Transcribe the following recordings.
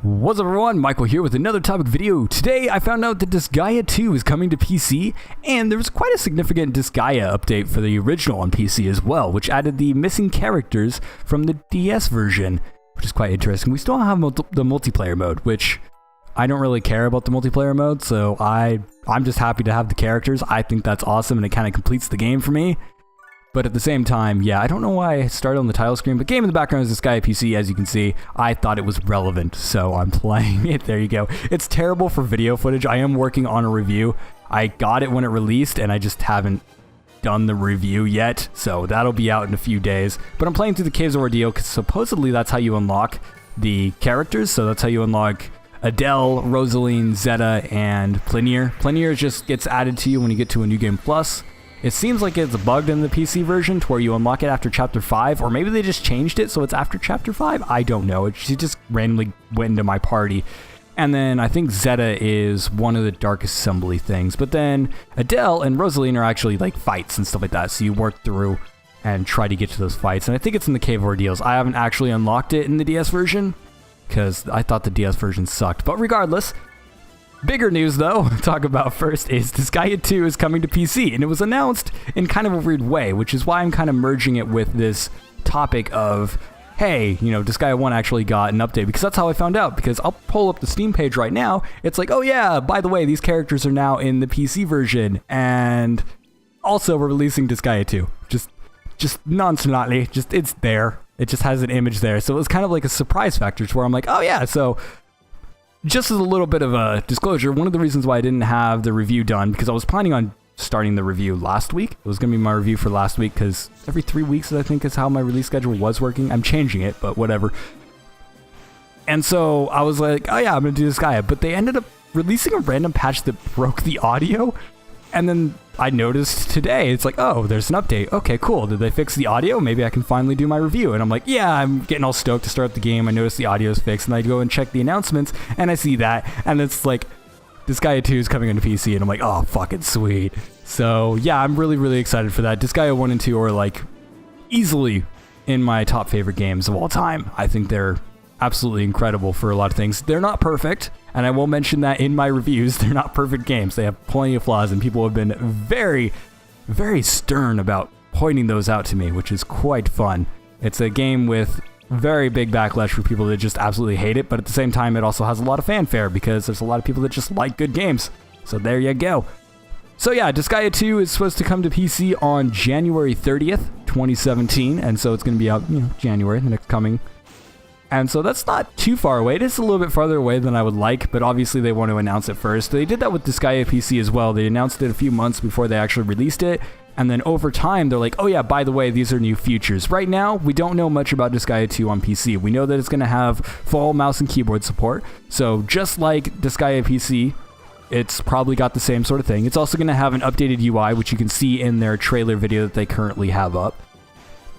What's up everyone, Michael here with another topic video. Today I found out that Disgaea 2 is coming to PC, and there was quite a significant Disgaea update for the original on PC as well, which added the missing characters from the DS version, which is quite interesting. We still have the multiplayer mode, which I don't really care about the multiplayer mode, so I'm just happy to have the characters. I think that's awesome and it kind of completes the game for me. But at the same time, yeah, I don't know why I started on the title screen, but game in the background is Disgaea PC, as you can see. I thought it was relevant, so I'm playing it. There you go. It's terrible for video footage. I am working on a review. I got it when it released, and I just haven't done the review yet, so that'll be out in a few days. But I'm playing through the Caves of Ordeal, because supposedly that's how you unlock the characters, so that's how you unlock Adele, Rosaline, Zeta, and Plinier. Plinier just gets added to you when you get to a New Game Plus. It seems like it's bugged in the PC version to where you unlock it after Chapter 5, or maybe they just changed it so it's after Chapter 5? I don't know. She just randomly went into my party. And then I think Zeta is one of the Dark Assembly things. But then Adele and Rosaline are actually like fights and stuff like that, so you work through and try to get to those fights. And I think it's in the Cave of Ordeals. I haven't actually unlocked it in the DS version, because I thought the DS version sucked. But regardless, bigger news though, talk about first, is Disgaea 2 is coming to PC, and it was announced in kind of a weird way, which is why I'm kind of merging it with this topic of, hey, you know, Disgaea 1 actually got an update, because that's how I found out, because I'll pull up the Steam page right now, it's like, oh yeah, by the way, these characters are now in the PC version, and also we're releasing Disgaea 2, just nonchalantly, just it's there, it just has an image there, so it was kind of like a surprise factor to where I'm like, oh yeah, so just as a little bit of a disclosure, one of the reasons why I didn't have the review done, because I was planning on starting the review last week. It was going to be my review for last week, because every 3 weeks, I think, is how my release schedule was working. I'm changing it, but whatever. And so I was like, oh yeah, I'm going to do Disgaea. But they ended up releasing a random patch that broke the audio. And then I noticed today, it's like, oh, there's an update. Okay, cool. Did they fix the audio? Maybe I can finally do my review. And I'm like, yeah, I'm getting all stoked to start up the game. I noticed the audio's fixed, and I go and check the announcements, and I see that, and it's like, Disgaea 2 is coming into PC, and I'm like, oh, fucking sweet. So yeah, I'm really, really excited for that. Disgaea 1 and 2 are like easily in my top favorite games of all time. I think they're absolutely incredible for a lot of things. They're not perfect, and I will mention that in my reviews. They're not perfect games. They have plenty of flaws, and people have been very, very stern about pointing those out to me, which is quite fun. It's a game with very big backlash for people that just absolutely hate it, but at the same time, it also has a lot of fanfare because there's a lot of people that just like good games. So there you go. So yeah, Disgaea 2 is supposed to come to PC on January 30th, 2017, and so it's going to be out, January, the next coming. And so that's not too far away. It is a little bit farther away than I would like, but obviously they want to announce it first. They did that with Disgaea PC as well. They announced it a few months before they actually released it, and then over time they're like, oh yeah, by the way, these are new features. Right now, we don't know much about Disgaea 2 on PC. We know that it's going to have full mouse and keyboard support, so just like Disgaea PC, it's probably got the same sort of thing. It's also going to have an updated UI, which you can see in their trailer video that they currently have up.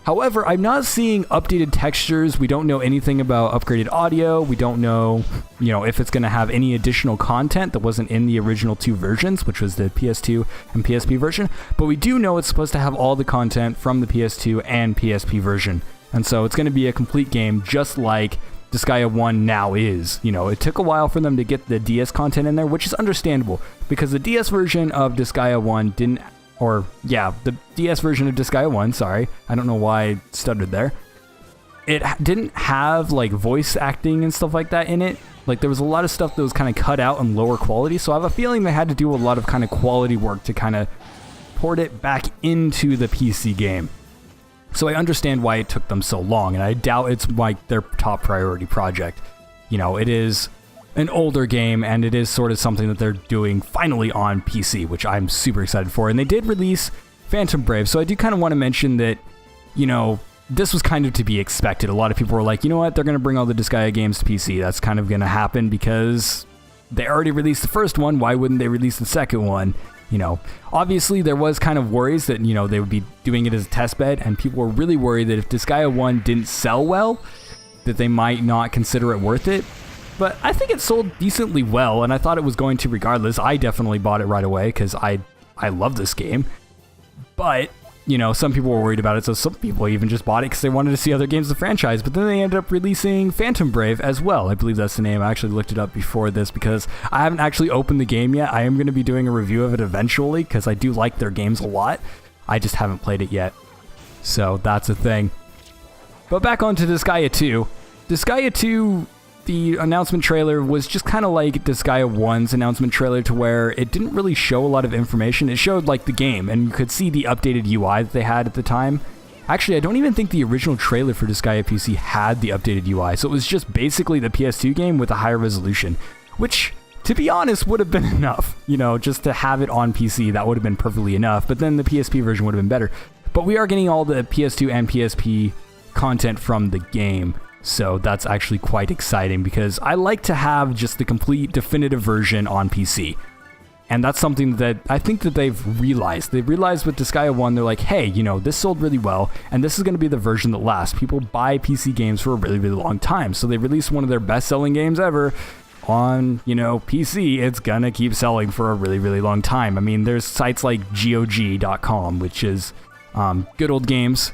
However, I'm not seeing updated textures. We don't know anything about upgraded audio. We don't know, if it's going to have any additional content that wasn't in the original two versions, which was the PS2 and PSP version. But we do know it's supposed to have all the content from the PS2 and PSP version. And so it's going to be a complete game just like Disgaea 1 now is. It took a while for them to get the DS content in there, which is understandable because the DS version of Disgaea 1 didn't, the DS version of Disgaea 1, sorry, I don't know why I stuttered there. It didn't have like voice acting and stuff like that in it. Like there was a lot of stuff that was kind of cut out and lower quality, so I have a feeling they had to do a lot of kind of quality work to kind of port it back into the PC game. So I understand why it took them so long, and I doubt it's like their top priority project. It is an older game, and it is sort of something that they're doing finally on PC, which I'm super excited for. And they did release Phantom Brave, so I do kind of want to mention that, this was kind of to be expected. A lot of people were like, you know what, they're going to bring all the Disgaea games to PC. That's kind of going to happen because they already released the first one. Why wouldn't they release the second one? Obviously there was kind of worries that, they would be doing it as a test bed, and people were really worried that if Disgaea 1 didn't sell well, that they might not consider it worth it. But I think it sold decently well, and I thought it was going to regardless. I definitely bought it right away because I love this game. But you know, some people were worried about it, so some people even just bought it because they wanted to see other games of the franchise. But then they ended up releasing Phantom Brave as well. I believe that's the name. I actually looked it up before this because I haven't actually opened the game yet. I am going to be doing a review of it eventually because I do like their games a lot. I just haven't played it yet. So that's a thing. But back on to Disgaea 2. Disgaea 2, the announcement trailer was just kind of like Disgaea 1's announcement trailer, to where it didn't really show a lot of information. It showed like the game, and you could see the updated UI that they had at the time. Actually, I don't even think the original trailer for Disgaea PC had the updated UI, so it was just basically the PS2 game with a higher resolution, which, to be honest, would have been enough. You know, just to have it on PC, that would have been perfectly enough, but then the PSP version would have been better. But we are getting all the PS2 and PSP content from the game. So that's actually quite exciting because I like to have just the complete definitive version on PC. And that's something that I think that they've realized. They've realized with Disgaea 1, they're like, hey, you know, this sold really well, and this is going to be the version that lasts. People buy PC games for a really, really long time. So they released one of their best-selling games ever on, you know, PC. It's going to keep selling for a really, really long time. I mean, there's sites like GOG.com, which is good old games.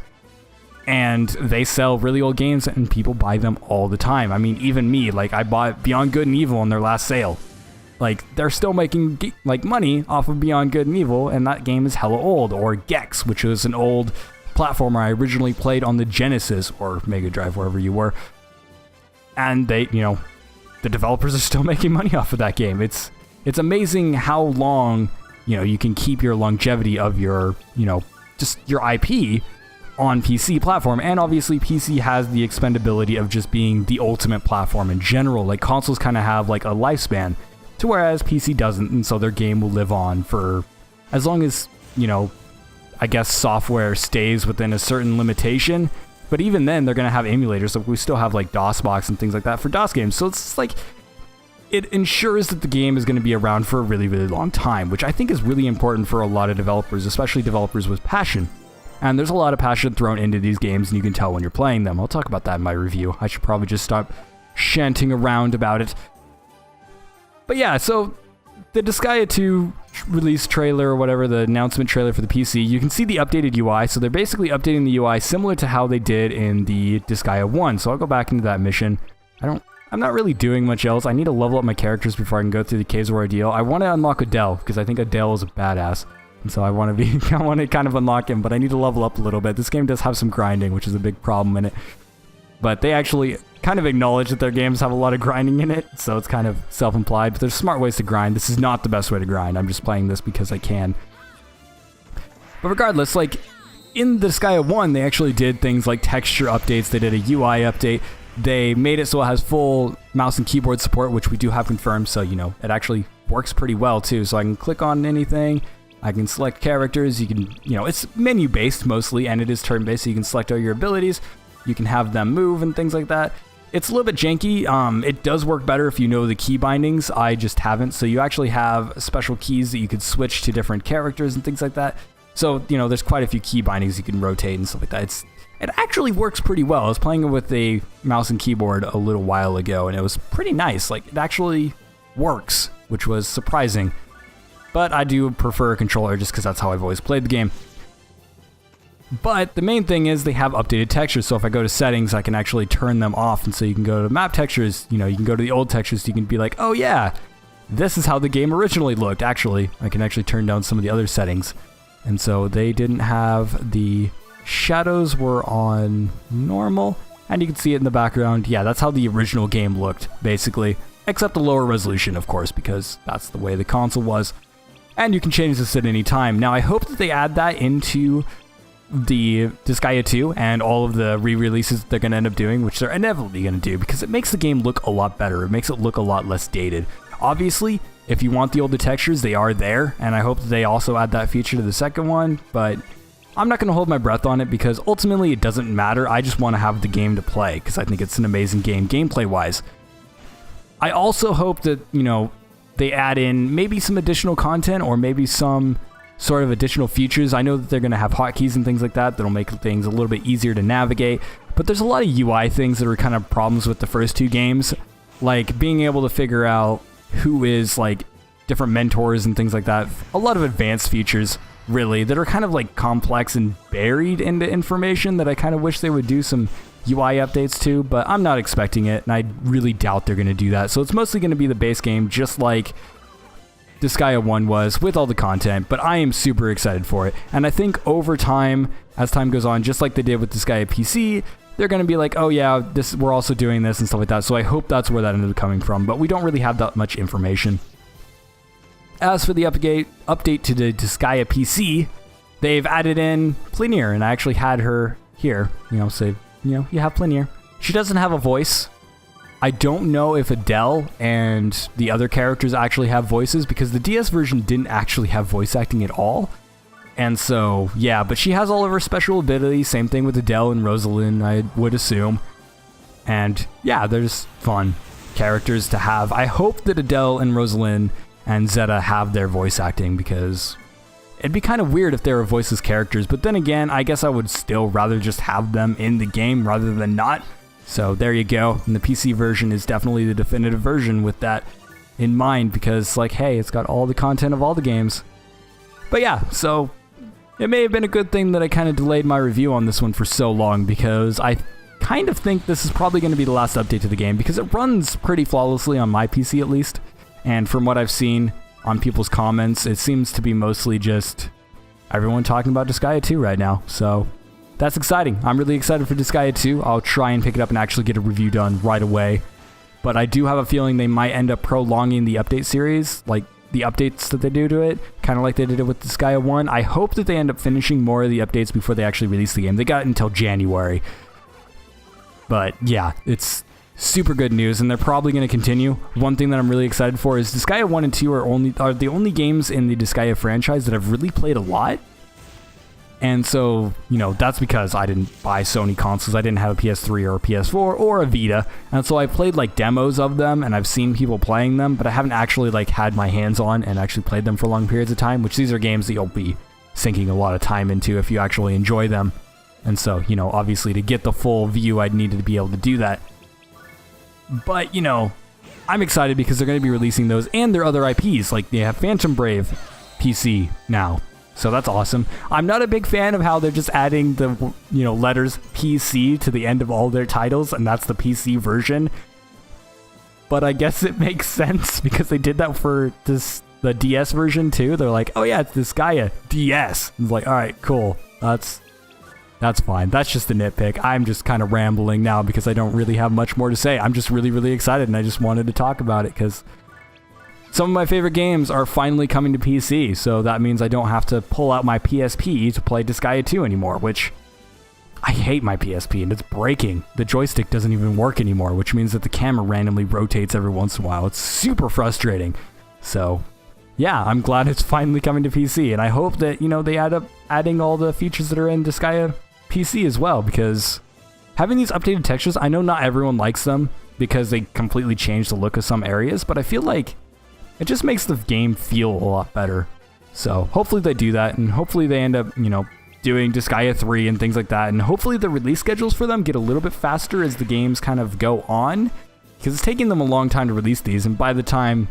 And they sell really old games, and people buy them all the time. I mean, even me, like, I bought Beyond Good and Evil on their last sale. Like, they're still making, like, money off of Beyond Good and Evil, and that game is hella old. Or Gex, which was an old platformer I originally played on the Genesis, or Mega Drive, wherever you were. And they, you know, the developers are still making money off of that game. It's amazing how long, you know, you can keep your longevity of your, you know, just your IP on PC platform. And obviously PC has the expendability of just being the ultimate platform in general. Like, consoles kind of have like a lifespan, to whereas PC doesn't, and so their game will live on for as long as, you know, I guess software stays within a certain limitation. But even then, they're going to have emulators, so we still have like DOSBox and things like that for DOS games. So it's like, it ensures that the game is going to be around for a really, really long time, which I think is really important for a lot of developers, especially developers with passion. And there's a lot of passion thrown into these games, and you can tell when you're playing them. I'll talk about that in my review. I should probably just stop chanting around about it. But yeah, so the Disgaea 2 release trailer, or whatever, the announcement trailer for the PC, you can see the updated UI. So they're basically updating the UI similar to how they did in the Disgaea 1. So I'll go back into that mission. I'm not really doing much else. I need to level up my characters before I can go through the Caves of Ordeal. I want to unlock Adele, because I think Adele is a badass. And so I want to kind of unlock him, but I need to level up a little bit. This game does have some grinding, which is a big problem in it. But they actually kind of acknowledge that their games have a lot of grinding in it, so it's kind of self-implied. But there's smart ways to grind. This is not the best way to grind. I'm just playing this because I can. But regardless, like, in the Disgaea 1, they actually did things like texture updates. They did a UI update. They made it so it has full mouse and keyboard support, which we do have confirmed. So, you know, it actually works pretty well, too. So I can click on anything. I can select characters. You can, you know, it's menu-based mostly, and it is turn-based, so you can select all your abilities. You can have them move and things like that. It's a little bit janky. It does work better if you know the key bindings. I just haven't. So you actually have special keys that you could switch to different characters and things like that. So, you know, there's quite a few key bindings you can rotate and stuff like that. It actually works pretty well. I was playing it with a mouse and keyboard a little while ago, and it was pretty nice. Like, it actually works, which was surprising. But I do prefer a controller just because that's how I've always played the game. But the main thing is they have updated textures, so if I go to settings, I can actually turn them off. And so you can go to map textures, you know, you can go to the old textures, you can be like, oh yeah, this is how the game originally looked. Actually, I can actually turn down some of the other settings. And so they didn't have the shadows were on normal, and you can see it in the background. Yeah, that's how the original game looked, basically. Except a lower resolution, of course, because that's the way the console was. And you can change this at any time. Now, I hope that they add that into the Disgaea 2 and all of the re-releases they're going to end up doing, which they're inevitably going to do, because it makes the game look a lot better. It makes it look a lot less dated. Obviously, if you want the older textures, they are there, and I hope that they also add that feature to the second one, but I'm not going to hold my breath on it because ultimately it doesn't matter. I just want to have the game to play because I think it's an amazing game gameplay-wise. I also hope that, you know, they add in maybe some additional content or maybe some sort of additional features. I know that they're going to have hotkeys and things like that that'll make things a little bit easier to navigate, but there's a lot of UI things that are kind of problems with the first two games, like being able to figure out who is like different mentors and things like that. A lot of advanced features really, that are kind of like complex and buried into information that I kind of wish they would do some UI updates to, but I'm not expecting it, and I really doubt they're going to do that. So it's mostly going to be the base game, just like Disgaea 1 was, with all the content, but I am super excited for it. And I think over time, as time goes on, just like they did with Disgaea PC, they're going to be like, oh yeah, we're also doing this and stuff like that. So I hope that's where that ended up coming from, but we don't really have that much information. As for the update to the Disgaea PC, they've added in Plenier, and I actually had her here, say, you have Plenier. She doesn't have a voice. I don't know if Adele and the other characters actually have voices, because the DS version didn't actually have voice acting at all. And so, yeah, but she has all of her special abilities. Same thing with Adele and Rosalind, I would assume. And yeah, they're just fun characters to have. I hope that Adele and Rosalind and Zeta have their voice acting, because it'd be kind of weird if they were voiceless characters. But then again, I guess I would still rather just have them in the game rather than not. So there you go. And the PC version is definitely the definitive version with that in mind, because like, hey, it's got all the content of all the games. But yeah, so it may have been a good thing that I kind of delayed my review on this one for so long, because I kind of think this is probably going to be the last update to the game, because it runs pretty flawlessly on my PC at least. And from what I've seen on people's comments, it seems to be mostly just everyone talking about Disgaea 2 right now. So that's exciting. I'm really excited for Disgaea 2. I'll try and pick it up and actually get a review done right away. But I do have a feeling they might end up prolonging the update series, like the updates that they do to it, kind of like they did it with Disgaea 1. I hope that they end up finishing more of the updates before they actually release the game. They got it until January. But yeah, it's super good news, and they're probably going to continue. One thing that I'm really excited for is Disgaea 1 and 2 are the only games in the Disgaea franchise that I've really played a lot. And so, that's because I didn't buy Sony consoles. I didn't have a PS3 or a PS4 or a Vita. And so I played like demos of them, and I've seen people playing them, but I haven't actually like had my hands on and actually played them for long periods of time, which these are games that you'll be sinking a lot of time into if you actually enjoy them. And so, obviously to get the full view, I'd needed to be able to do that. But, I'm excited because they're going to be releasing those and their other IPs. Like, they have Phantom Brave PC now. So that's awesome. I'm not a big fan of how they're just adding the, letters PC to the end of all their titles, and that's the PC version. But I guess it makes sense because they did that for the DS version too. They're like, oh yeah, it's Disgaea DS. It's like, all right, cool. That's fine. That's just a nitpick. I'm just kind of rambling now because I don't really have much more to say. I'm just really, really excited, and I just wanted to talk about it because some of my favorite games are finally coming to PC, so that means I don't have to pull out my PSP to play Disgaea 2 anymore, which I hate my PSP, and it's breaking. The joystick doesn't even work anymore, which means that the camera randomly rotates every once in a while. It's super frustrating. So yeah, I'm glad it's finally coming to PC, and I hope that, they add up adding all the features that are in Disgaea PC as well, because having these updated textures, I know not everyone likes them because they completely change the look of some areas, but I feel like it just makes the game feel a lot better. So hopefully they do that, and hopefully they end up, doing Disgaea 3 and things like that, and hopefully the release schedules for them get a little bit faster as the games kind of go on, because it's taking them a long time to release these, and by the time,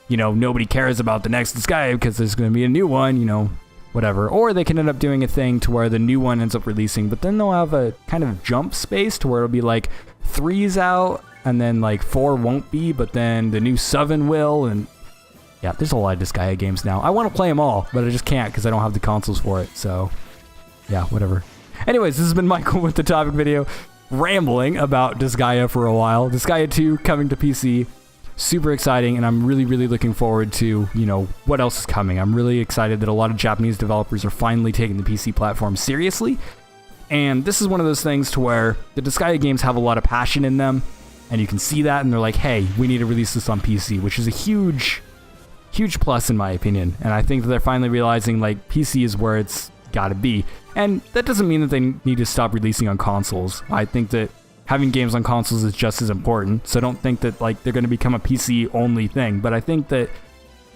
nobody cares about the next Disgaea because there's going to be a new one, whatever. Or they can end up doing a thing to where the new one ends up releasing, but then they'll have a kind of jump space to where it'll be like 3's out, and then like 4 won't be, but then the new 7 will, and yeah, there's a lot of Disgaea games now. I want to play them all, but I just can't because I don't have the consoles for it, so yeah, whatever. Anyways, this has been Michael with the topic video, rambling about Disgaea for a while. Disgaea 2 coming to PC. Super exciting, and I'm really, really looking forward to, what else is coming. I'm really excited that a lot of Japanese developers are finally taking the PC platform seriously, and this is one of those things to where the Disgaea games have a lot of passion in them, and you can see that, and they're like, hey, we need to release this on PC, which is a huge plus in my opinion, and I think that they're finally realizing, like, PC is where it's gotta be, and that doesn't mean that they need to stop releasing on consoles. I think that having games on consoles is just as important, so don't think that like they're going to become a PC only thing, but I think that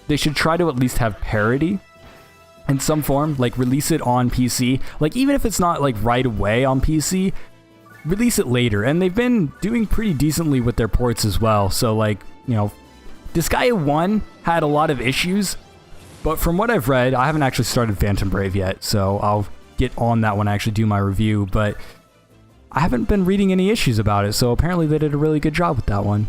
they should try to at least have parity in some form, like release it on PC, like even if it's not like right away on PC, release it later. And they've been doing pretty decently with their ports as well, so like, Disgaea 1 had a lot of issues But from what I've read, I haven't actually started Phantom Brave yet, so I'll get on that when I actually do my review, but I haven't been reading any issues about it, so apparently they did a really good job with that one.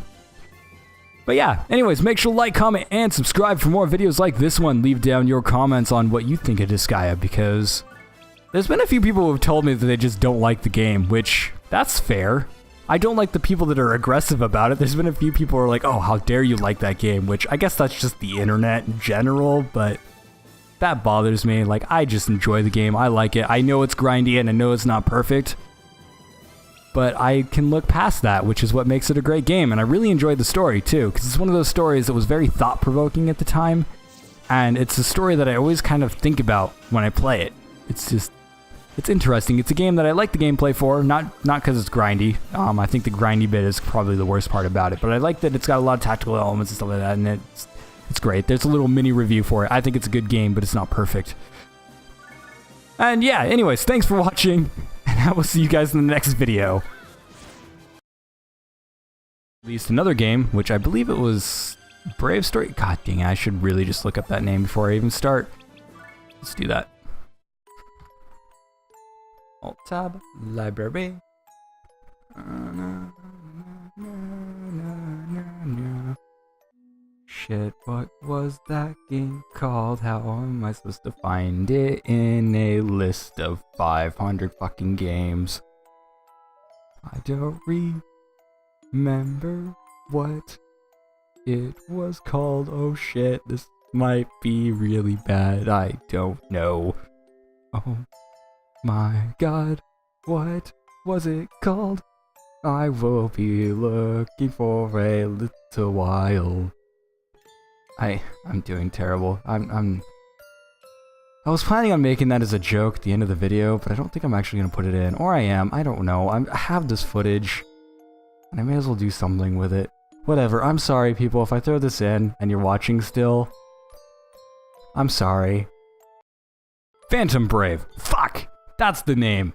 But yeah, anyways, make sure to like, comment, and subscribe for more videos like this one. Leave down your comments on what you think of Disgaea, because there's been a few people who have told me that they just don't like the game, which, that's fair. I don't like the people that are aggressive about it. There's been a few people who are like, oh, how dare you like that game, which I guess that's just the internet in general, but that bothers me. Like, I just enjoy the game. I like it. I know it's grindy and I know it's not perfect, but I can look past that, which is what makes it a great game. And I really enjoyed the story too, because it's one of those stories that was very thought-provoking at the time, and it's a story that I always kind of think about when I play it. It's interesting. It's a game that I like the gameplay for, not because it's grindy. I think the grindy bit is probably the worst part about it, but I like that it's got a lot of tactical elements and stuff like that, and it's great. There's a little mini review for it. I think it's a good game, but it's not perfect. And yeah, anyways, thanks for watching, and I will see you guys in the next video. Released another game, which I believe it was Brave Story. God dang it, I should really just look up that name before I even start. Let's do that. Alt tab, library. Shit, what was that game called? How am I supposed to find it in a list of 500 fucking games? I don't remember what it was called. Oh shit, this might be really bad. I don't know. Oh my god, what was it called? I will be looking for a little while. I'm doing terrible. I was planning on making that as a joke at the end of the video, but I don't think I'm actually gonna put it in. Or I am, I don't know. I have this footage, and I may as well do something with it. Whatever, I'm sorry people if I throw this in and you're watching still. I'm sorry. Phantom Brave. Fuck! That's the name.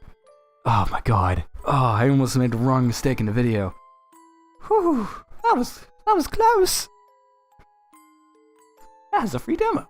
Oh my god. Oh, I almost made the wrong mistake in the video. Whew, that was close. That's a free demo.